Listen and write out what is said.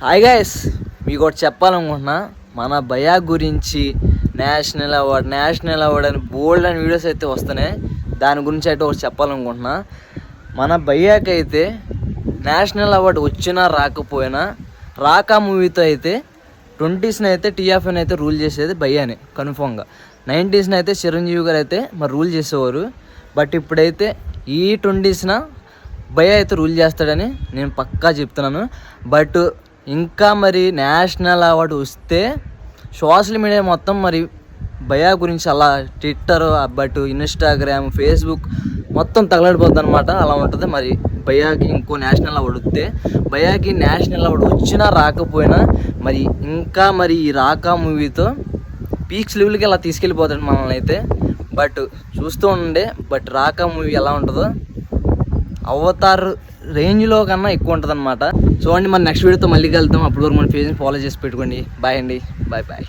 Hi guys, మీకు ఒకటి చెప్పాలనుకుంటున్నా. మన భయ్యా గురించి నేషనల్ అవార్డ్ అని బోల్డ్ అని వీడియోస్ అయితే వస్తున్నాయి. దాని గురించి అయితే ఒకటి చెప్పాలనుకుంటున్నా. మన భయ్యాకి అయితే నేషనల్ అవార్డు వచ్చినా రాకపోయినా రాకా మూవీతో అయితే 20s అయితే టీఎఫ్ఎన్ అయితే రూల్ చేసేది భయ్యానే కన్ఫామ్గా. 90s అయితే చిరంజీవి గారు అయితే మరి రూల్ చేసేవారు. బట్ ఇప్పుడైతే ఈ 20s భయ్యా అయితే రూల్ చేస్తాడని నేను పక్కా చెప్తున్నాను. బట్ ఇంకా మరి నేషనల్ అవార్డు వస్తే సోషల్ మీడియా మొత్తం మరి భయ్యా గురించి అలా ట్విట్టర్ బట్ ఇన్స్టాగ్రామ్ ఫేస్బుక్ మొత్తం తగలడిపోద్ది అనమాట. అలా ఉంటుంది. మరి భయ్యాకి ఇంకో నేషనల్ అవార్డు వస్తే భయ్యాకి నేషనల్ అవార్డు వచ్చినా రాకపోయినా మరి ఇంకా మరి ఈ రాకా మూవీతో పీక్స్ లెవెల్కి అలా తీసుకెళ్ళిపోతాడు మనల్ని అయితే. బట్ చూస్తూ ఉండే బట్ రాకా మూవీ ఎలా ఉంటుందో అవతార్ రేంజ్లో కన్నా ఎక్కువ ఉంటుంది అనమాట. చూడండి, మన నెక్స్ట్ వీడియోతో మళ్ళీ కలుద్దాం. అప్పటి వరకు మన పేజ్ని ఫాలో చేసి పెట్టుకోండి. బాయ్ అండి, బాయ్.